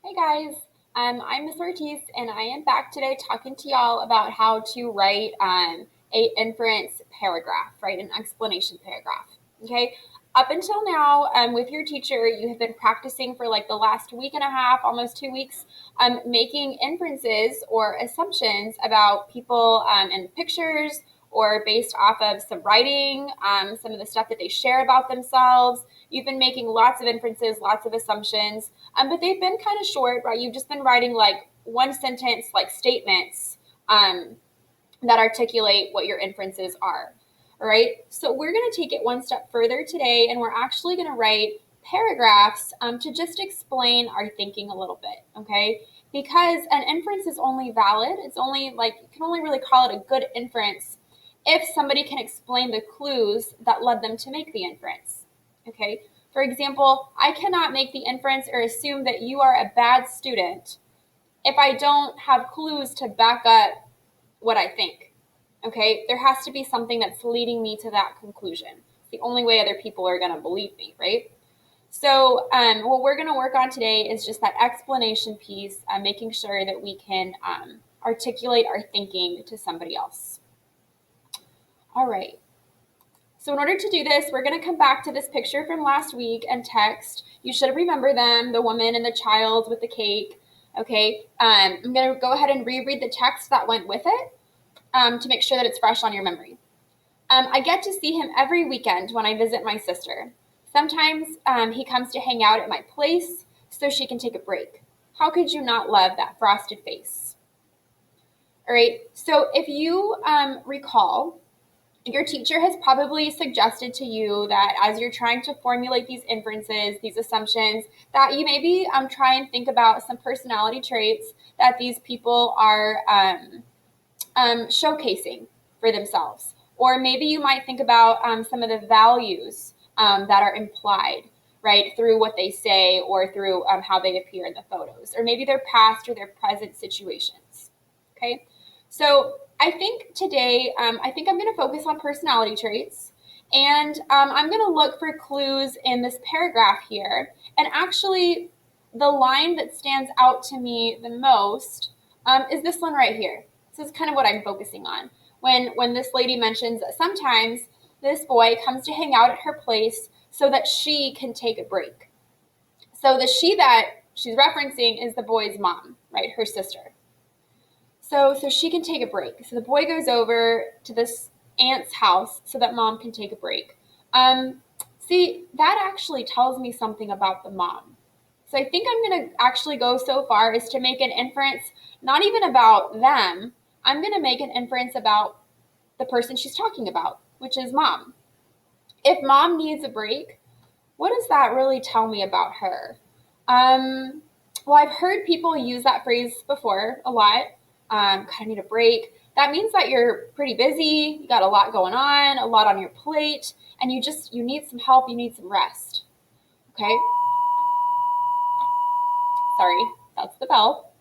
Hey guys, I'm Miss Ortiz, and I am back today talking to y'all about how to write a inference paragraph, write an explanation paragraph. Okay, up until now, with your teacher, you have been practicing for like the last week and a half, almost 2 weeks, making inferences or assumptions about people and pictures, or based off of some writing, some of the stuff that they share about themselves. You've been making lots of inferences, lots of assumptions, but they've been kind of short, right? You've just been writing like one sentence, like statements that articulate what your inferences are. All right. So we're going to take it one step further today, and we're actually going to write paragraphs to just explain our thinking a little bit. Okay. Because an inference is only valid. It's only like, you can only really call it a good inference if somebody can explain the clues that led them to make the inference. Okay. For example, I cannot make the inference or assume that you are a bad student if I don't have clues to back up what I think. Okay, there has to be something that's leading me to that conclusion. It's the only way other people are going to believe me, right? So what we're going to work on today is just that explanation piece, making sure that we can articulate our thinking to somebody else. All right. So in order to do this, we're going to come back to this picture from last week and text. You should remember them, the woman and the child with the cake. Okay, I'm going to go ahead and reread the text that went with it to make sure that it's fresh on your memory. I get to see him every weekend when I visit my sister. Sometimes he comes to hang out at my place so she can take a break. How could you not love that frosted face? All right, so if you recall, your teacher has probably suggested to you that as you're trying to formulate these inferences, these assumptions, that you maybe try and think about some personality traits that these people are showcasing for themselves. Or maybe you might think about some of the values that are implied, right, through what they say or through how they appear in the photos, or maybe their past or their present situations. Okay, so I think today, I think I'm going to focus on personality traits, and I'm going to look for clues in this paragraph here. And actually, the line that stands out to me the most is this one right here. This is kind of what I'm focusing on. When this lady mentions that sometimes this boy comes to hang out at her place so that she can take a break. So the she that she's referencing is the boy's mom, right? Her sister. So she can take a break. So the boy goes over to this aunt's house so that mom can take a break. See, that actually tells me something about the mom. So I think I'm going to actually go so far as to make an inference, not even about them. I'm going to make an inference about the person she's talking about, which is mom. If mom needs a break, what does that really tell me about her? Well, I've heard people use that phrase before a lot. Kind of need a break. That means that you're pretty busy, you got a lot going on, a lot on your plate, and you need some help, you need some rest. Okay? Sorry, that's the bell.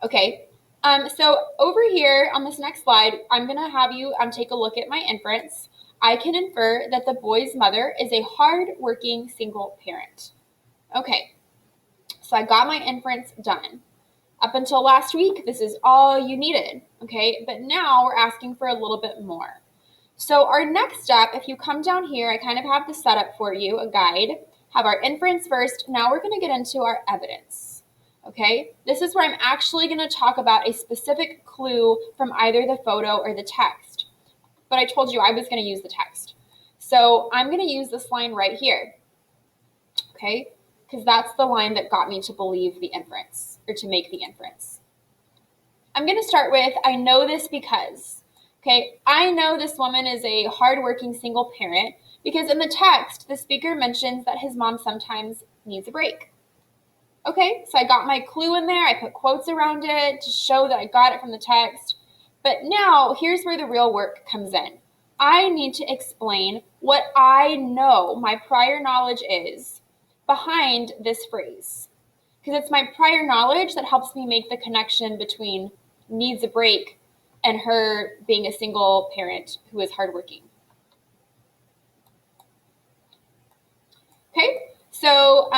Okay. So over here on this next slide, I'm going to have you take a look at my inference. I can infer that the boy's mother is a hard-working single parent. Okay. So I got my inference done. Up until last week, this is all you needed, okay? But now we're asking for a little bit more. So our next step, if you come down here, I kind of have the setup for you, a guide. Have our inference first. Now we're going to get into our evidence, okay? This is where I'm actually going to talk about a specific clue from either the photo or the text. But I told you I was going to use the text. So I'm going to use this line right here, okay? Because that's the line that got me to believe the inference, or to make the inference. I'm going to start with, I know this because. Okay, I know this woman is a hardworking single parent because in the text, the speaker mentions that his mom sometimes needs a break. Okay, so I got my clue in there. I put quotes around it to show that I got it from the text. But now, here's where the real work comes in. I need to explain what I know my prior knowledge is behind this phrase, because it's my prior knowledge that helps me make the connection between needs a break and her being a single parent who is hardworking. Okay, so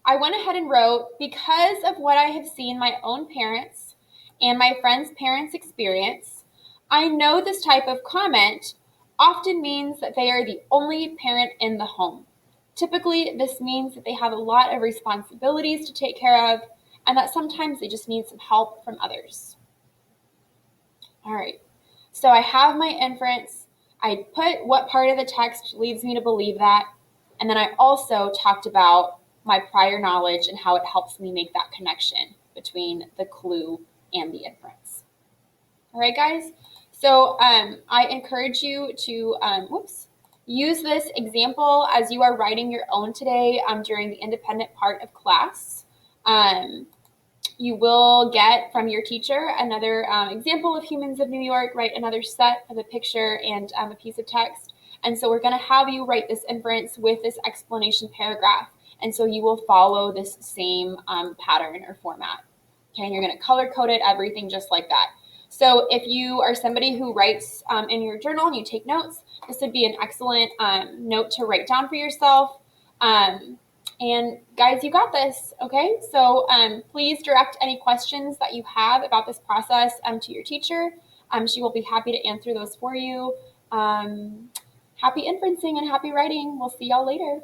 I went ahead and wrote, because of what I have seen my own parents and my friends' parents experience, I know this type of comment often means that they are the only parent in the home. Typically, this means that they have a lot of responsibilities to take care of and that sometimes they just need some help from others. All right, so I have my inference. I put what part of the text leads me to believe that. And then I also talked about my prior knowledge and how it helps me make that connection between the clue and the inference. All right, guys. So I encourage you to use this example as you are writing your own today during the independent part of class. You will get from your teacher another example of Humans of New York, right? Another set of a picture and a piece of text. And so we're going to have you write this inference with this explanation paragraph. And so you will follow this same pattern or format. Okay, and you're going to color code it, everything just like that. So if you are somebody who writes in your journal and you take notes, this would be an excellent note to write down for yourself. And guys, you got this, okay? So please direct any questions that you have about this process to your teacher. She will be happy to answer those for you. Happy inferencing and happy writing. We'll see y'all later.